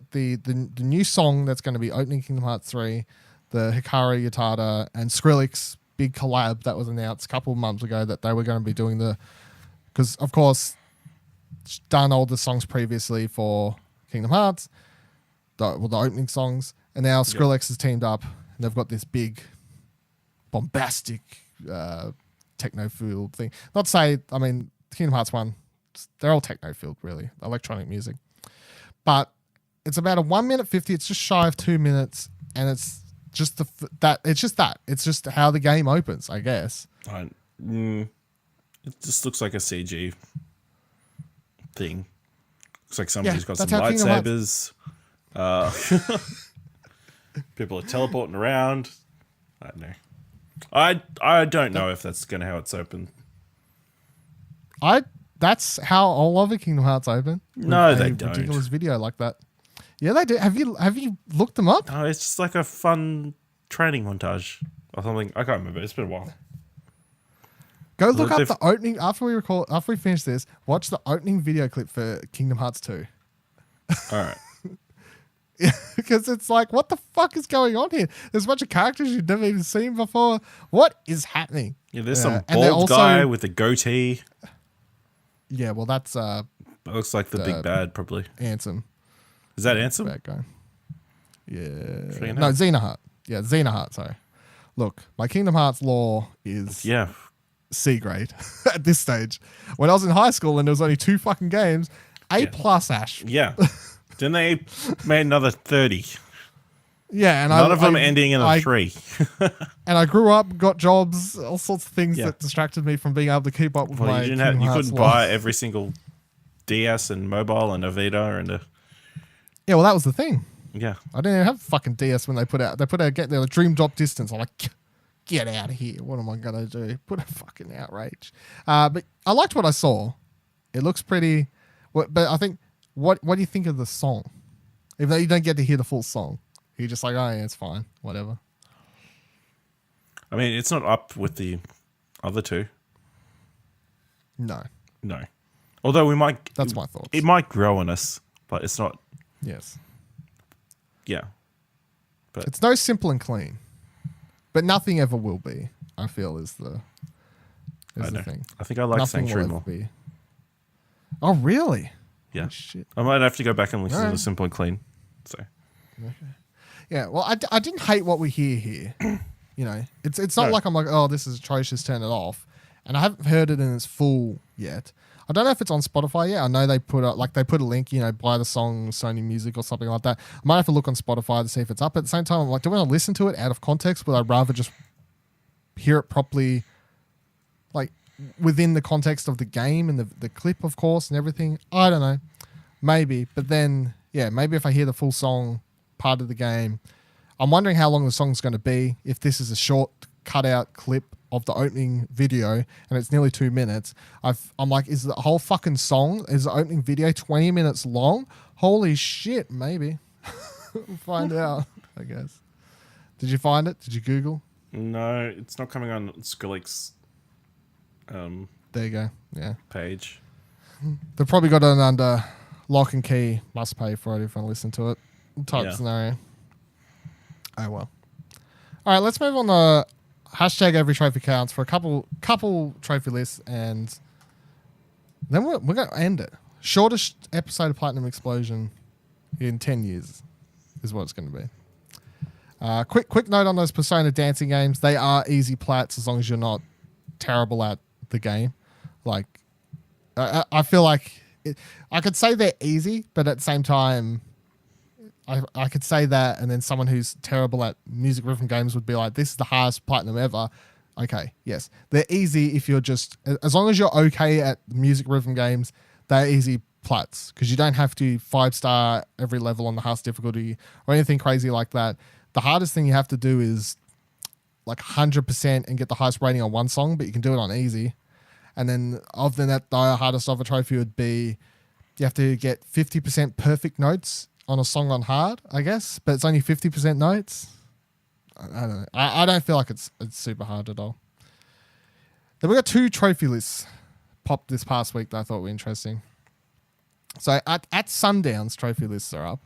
new song that's going to be opening Kingdom Hearts 3, the Hikaru Utada and Skrillex big collab that was announced a couple of months ago, that they were going to be doing because of course done all the songs previously for Kingdom Hearts, the opening songs, and now Skrillex has teamed up and they've got this big bombastic techno-filled thing. Not to say, I mean, Kingdom Hearts 1, they're all techno-filled really, electronic music. But it's about a 1 minute 50, it's just shy of 2 minutes, and it's just it's just how the game opens, I guess. It just looks like a CG thing. Looks like somebody's got some lightsabers. People are teleporting around. I don't know. I don't know if that's gonna how it's open. That's how all other Kingdom Hearts open. No, they don't. Ridiculous video like that. Yeah, they do. Have you looked them up? No, it's just like a fun training montage or something. I can't remember. It's been a while. Go look up the opening after we finish this. Watch the opening video clip for Kingdom Hearts 2. All right. Yeah, because it's like, what the fuck is going on here? There's a bunch of characters you've never even seen before. What is happening? Yeah, there's some bald guy with a goatee. Yeah, well, that's that looks like the big bad, probably. Ansem. Is that Ansem? Bad guy. Yeah. No, Xenoheart. Yeah, Xenoheart, sorry. Look, my Kingdom Hearts lore is C grade at this stage. When I was in high school and there was only 2 fucking games, A plus, Ash. Yeah. Then they made another 30. Yeah, and none of them ending in a 3. And I grew up, got jobs, all sorts of things that distracted me from being able to keep up with my. You couldn't buy every single DS and mobile and a Vita and a. Yeah, well, that was the thing. Yeah, I didn't even have a fucking DS when they put out. They put out the Dream Drop Distance. I'm like, get out of here. What am I gonna do? Put a fucking outrage. But I liked what I saw. It looks pretty. But I think, what do you think of the song? Even though you don't get to hear the full song, you're just like, oh yeah, it's fine, whatever. I mean, it's not up with the other two. No. Although we might. That's my thoughts. It might grow on us, but it's not. Yes. Yeah. But it's no simple and clean, but nothing ever will be. I feel is the thing. I think I like Nothing Sanctuary will more. ever be. Oh really? Yeah. Oh, shit. I might have to go back and listen to Simple and Clean. So. Okay. Yeah. Well, I didn't hate what we hear here. You know, it's not like I'm like, oh, this is atrocious, turn it off. And I haven't heard it in its full yet. I don't know if it's on Spotify yet. I know they put a link, you know, buy the song Sony Music or something like that. I might have to look on Spotify to see if it's up. At the same time, I'm like, do I want to listen to it out of context? Would I rather just hear it properly, like within the context of the game and the clip, of course, and everything? I don't know. Maybe. But then, yeah, maybe if I hear the full song part of the game, I'm wondering how long the song's going to be. If this is a short cutout clip of the opening video and it's nearly 2 minutes, I'm like, is the whole fucking song, is the opening video 20 minutes long? Holy shit, maybe. We'll find out, I guess. Did you find it? Did you Google? No, it's not coming on Skrillex. There you go. Yeah. Page. They've probably got it under lock and key, must pay for it if I listen to it type scenario. Oh well. All right, let's move on to hashtag every trophy counts for a couple trophy lists, and then we're going to end it. Shortest episode of Platinum Explosion in 10 years is what it's going to be. Quick note on those Persona dancing games. They are easy plats as long as you're not terrible at the game. Like, I feel like I could say they're easy, but at the same time, I could say that, and then someone who's terrible at music rhythm games would be like, this is the hardest platinum ever. Okay, yes. They're easy if you're just, as long as you're okay at music rhythm games, they're easy plats, because you don't have to 5-star every level on the hardest difficulty or anything crazy like that. The hardest thing you have to do is like 100% and get the highest rating on one song, but you can do it on easy. And then other than that, the hardest of a trophy would be you have to get 50% perfect notes on a song on hard, I guess, but it's only 50% notes. I don't know. I don't feel like it's super hard at all. Then we got 2 trophy lists popped this past week that I thought were interesting. So at Sundown's trophy lists are up.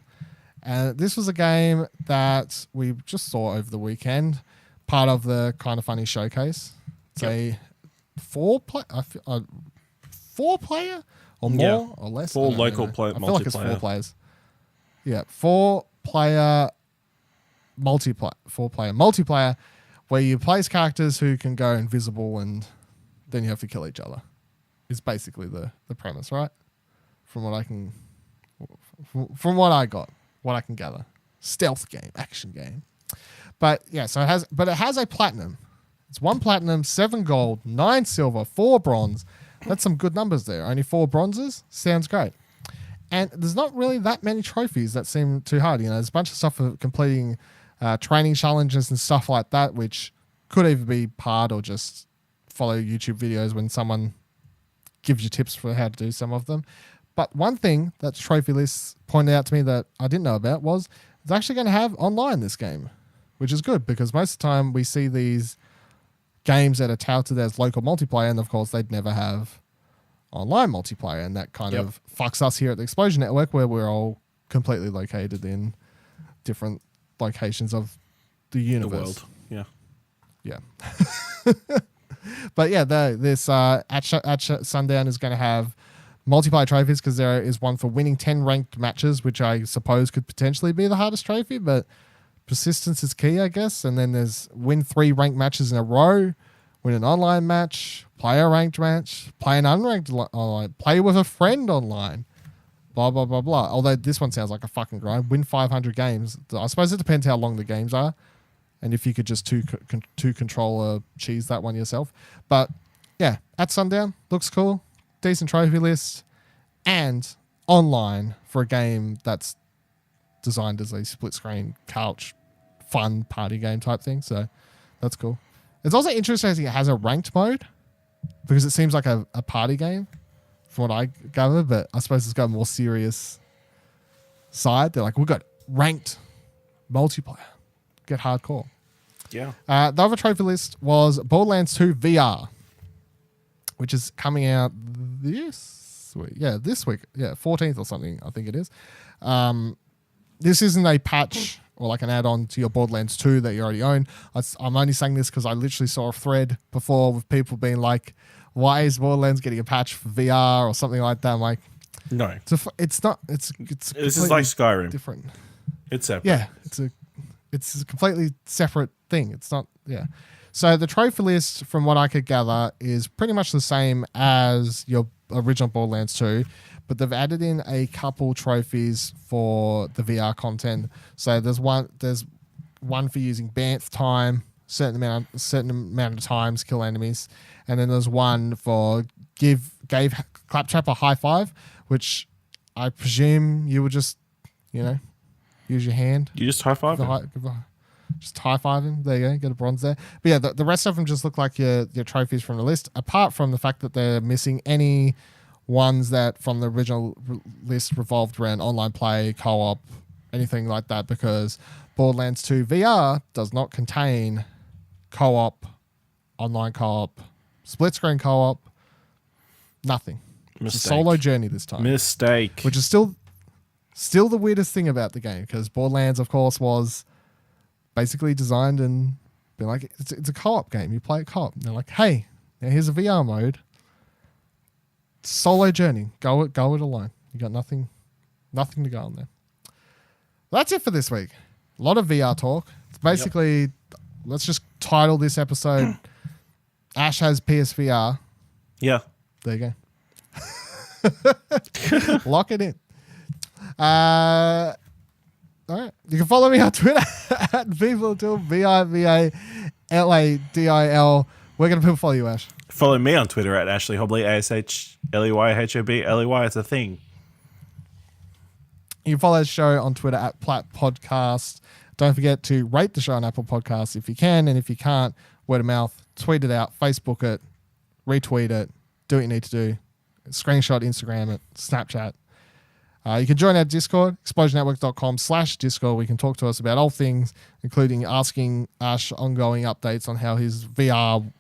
And this was a game that we just saw over the weekend, part of the Kind of Funny showcase. It's a 4-player or more or less? 4 local multiplayer. I feel like it's 4 players. Yeah, 4-player multiplayer where you play as characters who can go invisible and then you have to kill each other. Is basically the premise, right? From what I got, what I can gather. Stealth game, action game. But yeah, so it has a platinum. It's 1 platinum, 7 gold, 9 silver, 4 bronze. That's some good numbers there. Only 4 bronzes. Sounds great. And there's not really that many trophies that seem too hard. You know, there's a bunch of stuff for completing training challenges and stuff like that, which could either be part or just follow YouTube videos when someone gives you tips for how to do some of them. But one thing that trophy lists pointed out to me that I didn't know about was it's actually going to have online this game, which is good because most of the time we see these games that are touted as local multiplayer, and of course they'd never have online multiplayer, and that kind of fucks us here at the Explosion Network, where we're all completely located in different locations of the universe. The world, yeah. But yeah, this at Sundown is going to have multiplayer trophies, because there is one for winning 10 ranked matches, which I suppose could potentially be the hardest trophy, but persistence is key, I guess. And then there's win 3 ranked matches in a row, win an online match, play a ranked match, play an unranked online, play with a friend online. blah, blah, blah, blah. Although this one sounds like a fucking grind. Win 500 games. I suppose it depends how long the games are. And if you could just two controller cheese that one yourself. But yeah, at Sundown, looks cool. Decent trophy list. And online for a game that's designed as a split screen couch fun party game type thing. So that's cool. It's also interesting it has a ranked mode because it seems like a party game from what I gather, but I suppose it's got a more serious side. They're like, we've got ranked multiplayer. Get hardcore. Yeah. The other trophy list was Borderlands 2 VR, which is coming out this week. Yeah, this week. Yeah, 14th or something, I think it is. This isn't a patch or like an add-on to your Borderlands 2 that you already own. I'm only saying this because I literally saw a thread before with people being like, why is Borderlands getting a patch for VR or something like that? I'm like, no. It's not. It's this is like Skyrim. Different. It's separate. Yeah, it's a completely separate thing. It's not, yeah. So the trophy list, from what I could gather, is pretty much the same as your original Borderlands 2, but they've added in a couple trophies for the VR content. So there's one for using Banff time, certain amount of times kill enemies, and then there's one for gave Claptrap a high five, which I presume you would just, use your hand. You just high five just high five him. There you go. Get a bronze there. But yeah, the rest of them just look like your trophies from the list, apart from the fact that they're missing any ones that from the original list revolved around online play, co-op, anything like that, because Borderlands 2 VR does not contain co-op, online co-op, split screen co-op, nothing. It's a solo journey this time. Mistake. Which is still the weirdest thing about the game, because Borderlands, of course, was basically designed and been like, it's a co-op game. You play it co-op. And they're like, hey, now here's a VR mode. Solo journey. Go it alone. You got nothing to go on there. That's it for this week. A lot of VR talk. It's basically, let's just title this episode, Ash has PSVR. Yeah. There you go. Lock it in. All right. You can follow me on Twitter at VivaLadil, VIVALADIL. Where can people follow you, Ash? Follow me on Twitter at Ashley Hobley, ASHLEYHOBLEY. It's a thing. You can follow the show on Twitter at Platt Podcast. Don't forget to rate the show on Apple Podcasts if you can, and if you can't, word of mouth, tweet it out, Facebook it, retweet it, do what you need to do. Screenshot, Instagram it, Snapchat. You can join our Discord, explosionnetwork.com/Discord. We can talk to us about all things, including asking Ash ongoing updates on how his VR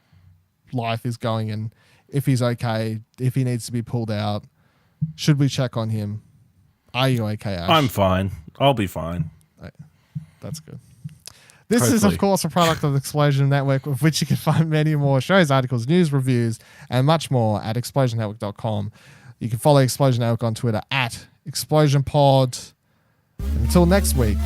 life is going and if he's okay, if he needs to be pulled out. Should we check on him? Are you okay, Ash? I'm fine. I'll be fine. Right. That's good. This is, of course, a product of the Explosion Network, of which you can find many more shows, articles, news, reviews, and much more at explosionnetwork.com. You can follow Explosion Network on Twitter at ExplosionPod. Until next week,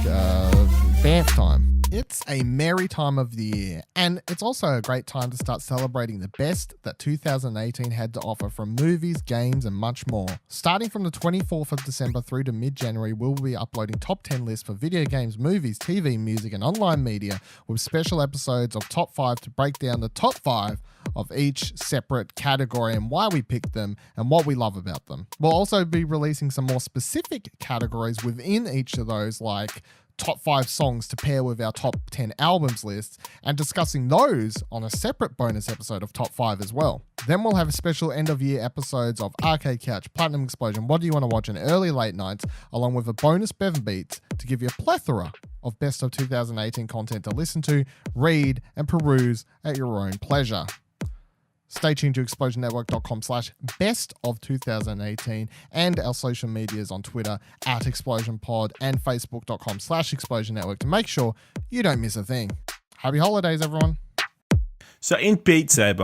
Banff time. It's a merry time of the year, and it's also a great time to start celebrating the best that 2018 had to offer from movies, games, and much more. Starting from the 24th of December through to mid-January, we'll be uploading top 10 lists for video games, movies, TV, music, and online media, with special episodes of Top 5 to break down the top 5 of each separate category and why we picked them and what we love about them. We'll also be releasing some more specific categories within each of those, like top 5 songs to pair with our top 10 albums list, and discussing those on a separate bonus episode of top 5 as well. Then we'll have special end of year episodes of Arcade Couch, Platinum Explosion, What Do You Want to Watch, and Early Late Nights, along with a bonus Bevan Beats to give you a plethora of best of 2018 content to listen to, read, and peruse at your own pleasure. Stay tuned to explosionnetwork.com/best of 2018 and our social medias on Twitter at ExplosionPod and Facebook.com/ExplosionNetwork to make sure you don't miss a thing. Happy holidays, everyone. So in Beat Saber,